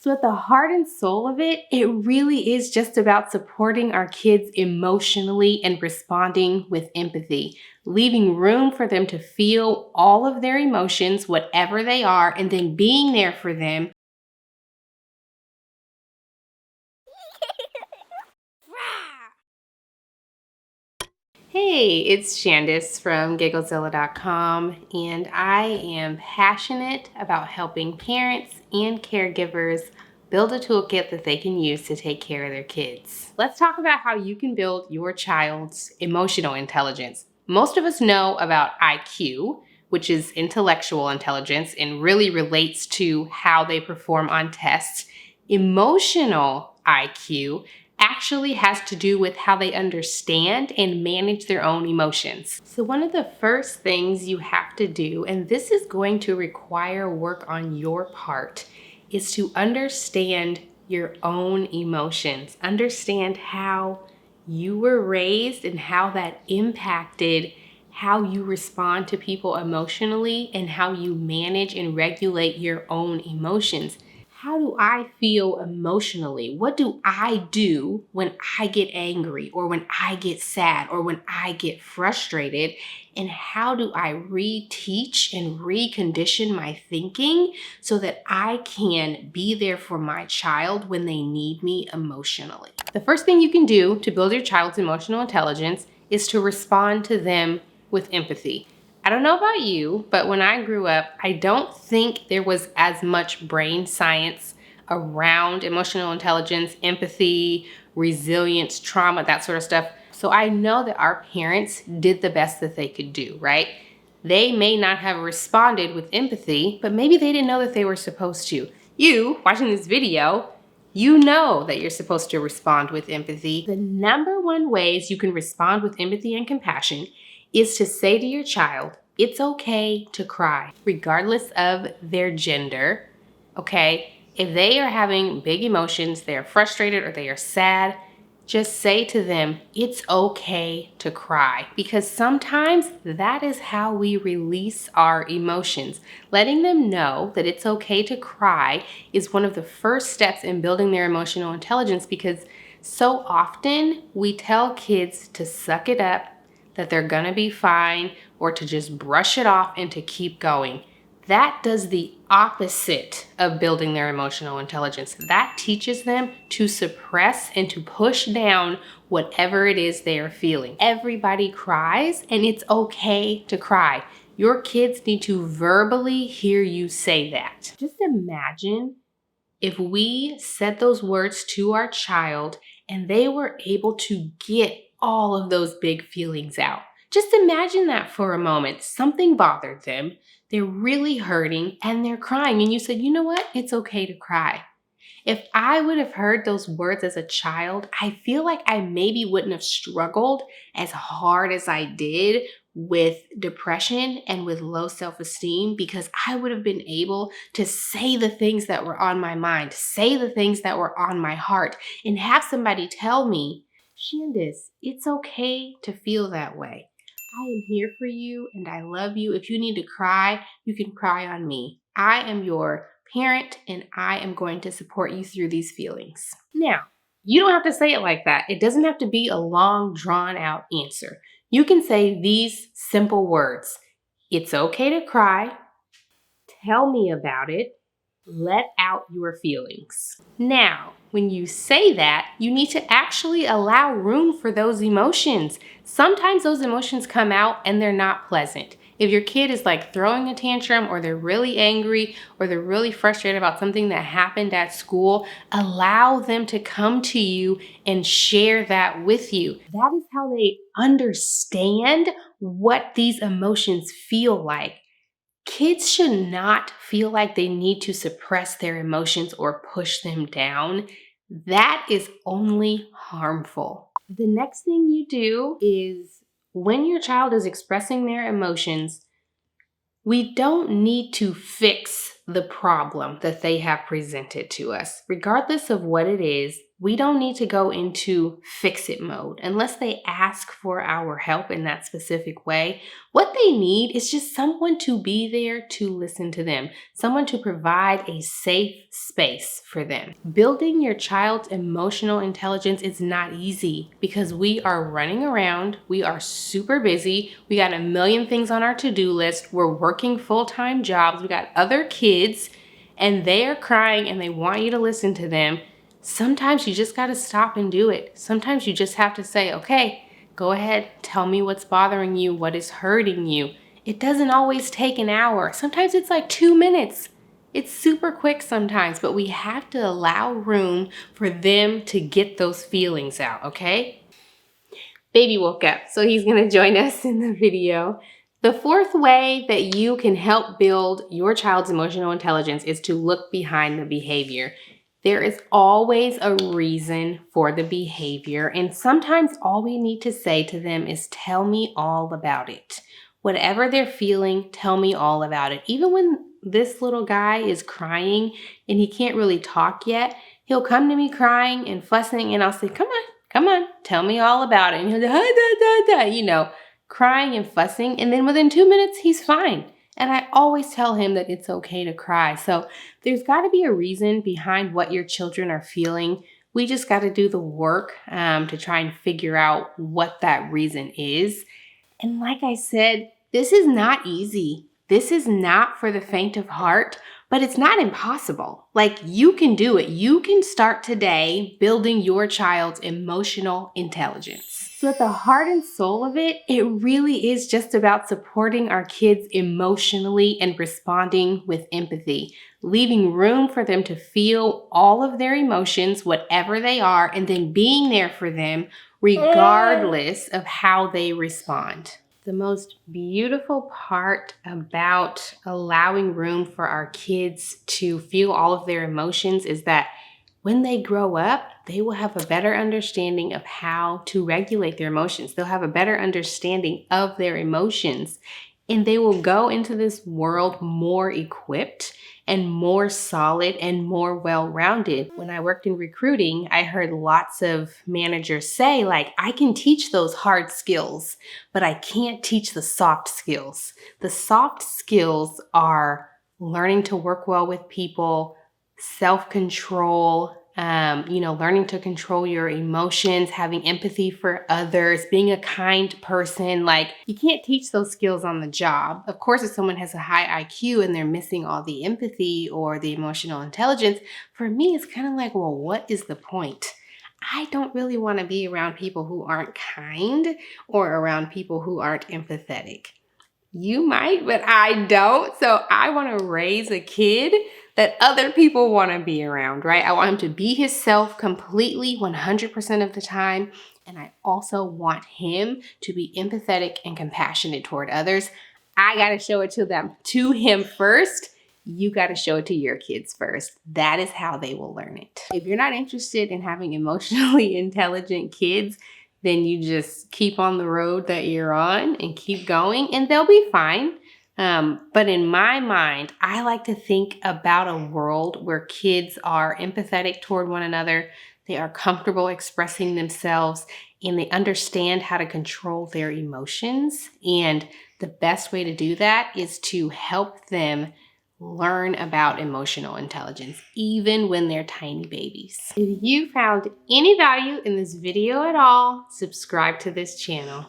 So at the heart and soul of it, it really is just about supporting our kids emotionally and responding with empathy, leaving room for them to feel all of their emotions, whatever they are, and then being there for them. Hey, it's Shandis from Gigglezilla.com, and I am passionate about helping parents and caregivers build a toolkit that they can use to take care of their kids. Let's talk about how you can build your child's emotional intelligence. Most of us know about IQ, which is intellectual intelligence and really relates to how they perform on tests. Emotional IQ actually has to do with how they understand and manage their own emotions. So one of the first things you have to do, and this is going to require work on your part, is to understand your own emotions. Understand how you were raised and how that impacted how you respond to people emotionally and how you manage and regulate your own emotions. How do I feel emotionally? What do I do when I get angry or when I get sad or when I get frustrated? And how do I reteach and recondition my thinking so that I can be there for my child when they need me emotionally? The first thing you can do to build your child's emotional intelligence is to respond to them with empathy. I don't know about you, but when I grew up, I don't think there was as much brain science around emotional intelligence, empathy, resilience, trauma, that sort of stuff. So I know that our parents did the best that they could do, right? They may not have responded with empathy, but maybe they didn't know that they were supposed to. You, watching this video, you know that you're supposed to respond with empathy. The number one ways you can respond with empathy and compassion is to say to your child, it's okay to cry, regardless of their gender, okay? If they are having big emotions, they are frustrated or they are sad, just say to them, it's okay to cry. Because sometimes that is how we release our emotions. Letting them know that it's okay to cry is one of the first steps in building their emotional intelligence, because so often we tell kids to suck it up, that they're gonna be fine, or to just brush it off and to keep going. That does the opposite of building their emotional intelligence. That teaches them to suppress and to push down whatever it is they are feeling. Everybody cries, and it's okay to cry. Your kids need to verbally hear you say that. Just imagine if we said those words to our child and they were able to get all of those big feelings out. Just imagine that for a moment. Something bothered them. They're really hurting and they're crying. And you said, you know what? It's okay to cry. If I would have heard those words as a child, I feel like I maybe wouldn't have struggled as hard as I did with depression and with low self-esteem, because I would have been able to say the things that were on my mind, say the things that were on my heart, and have somebody tell me, Shandis, it's okay to feel that way. I am here for you and I love you. If you need to cry, you can cry on me. I am your parent and I am going to support you through these feelings. Now, you don't have to say it like that. It doesn't have to be a long, drawn out answer. You can say these simple words. It's okay to cry. Tell me about it. Let out your feelings. Now, when you say that, you need to actually allow room for those emotions. Sometimes those emotions come out and they're not pleasant. If your kid is like throwing a tantrum, or they're really angry, or they're really frustrated about something that happened at school, allow them to come to you and share that with you. That is how they understand what these emotions feel like. Kids should not feel like they need to suppress their emotions or push them down. That is only harmful. The next thing you do is, when your child is expressing their emotions, we don't need to fix the problem that they have presented to us. Regardless of what it is, we don't need to go into fix-it mode unless they ask for our help in that specific way. What they need is just someone to be there to listen to them, someone to provide a safe space for them. Building your child's emotional intelligence is not easy because we are running around, we are super busy, we got a million things on our to-do list, we're working full-time jobs, we got other kids, and they are crying and they want you to listen to them. Sometimes you just got to stop and do it. Sometimes you just have to say, okay, go ahead, tell me what's bothering you, what is hurting you. It doesn't always take an hour. Sometimes it's like 2 minutes. It's super quick sometimes, but we have to allow room for them to get those feelings out, okay? Baby woke up, so he's gonna join us in the video. The fourth way that you can help build your child's emotional intelligence is to look behind the behavior. There is always a reason for the behavior, and sometimes all we need to say to them is, tell me all about it. Whatever they're feeling, tell me all about it. Even when this little guy is crying and he can't really talk yet, he'll come to me crying and fussing, and I'll say, come on, tell me all about it. And he'll say, crying and fussing, and then within 2 minutes, he's fine. And I always tell him that it's okay to cry. So there's got to be a reason behind what your children are feeling. We just got to do the work to try and figure out what that reason is. And like I said, this is not easy. This is not for the faint of heart, but it's not impossible. Like, you can do it. You can start today building your child's emotional intelligence. So at the heart and soul of it, it really is just about supporting our kids emotionally and responding with empathy, leaving room for them to feel all of their emotions, whatever they are, and then being there for them regardless of how they respond. The most beautiful part about allowing room for our kids to feel all of their emotions is that when they grow up, they will have a better understanding of how to regulate their emotions. They'll have a better understanding of their emotions, and they will go into this world more equipped and more solid and more well-rounded. When I worked in recruiting, I heard lots of managers say, like, I can teach those hard skills, but I can't teach the soft skills. The soft skills are learning to work well with people, self-control, learning to control your emotions, having empathy for others, being a kind person. Like, you can't teach those skills on the job. Of course, if someone has a high IQ and they're missing all the empathy or the emotional intelligence, for me, it's kind of like, well, what is the point? I don't really want to be around people who aren't kind or around people who aren't empathetic. You might, but I don't. So I want to raise a kid that other people want to be around, right? I want him to be himself completely 100% of the time. And I also want him to be empathetic and compassionate toward others. I got to show it to him first. You got to show it to your kids first. That is how they will learn it. If you're not interested in having emotionally intelligent kids, then you just keep on the road that you're on and keep going, and they'll be fine. But in my mind, I like to think about a world where kids are empathetic toward one another, they are comfortable expressing themselves, and they understand how to control their emotions. And the best way to do that is to help them learn about emotional intelligence, even when they're tiny babies. If you found any value in this video at all, subscribe to this channel.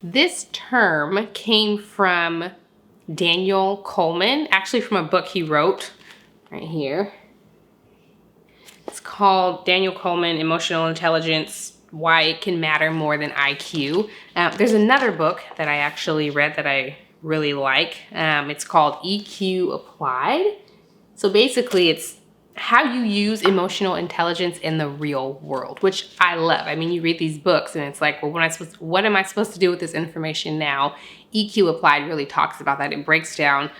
This term came from Daniel Coleman, actually from a book he wrote right here. It's called Daniel Coleman, Emotional Intelligence, Why It Can Matter More Than IQ. There's another book that I actually read that I really like. It's called EQ Applied. So basically it's how you use emotional intelligence in the real world, which I love. I mean, you read these books and it's like, well, what am I supposed to do with this information now? EQ Applied really talks about that. It breaks down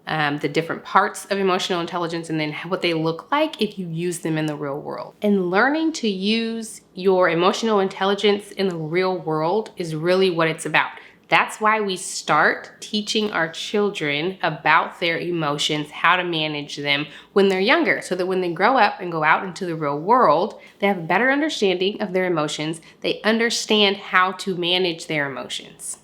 the different parts of emotional intelligence and then what they look like if you use them in the real world. And learning to use your emotional intelligence in the real world is really what it's about. That's why we start teaching our children about their emotions, how to manage them when they're younger, so that when they grow up and go out into the real world, they have a better understanding of their emotions. They understand how to manage their emotions.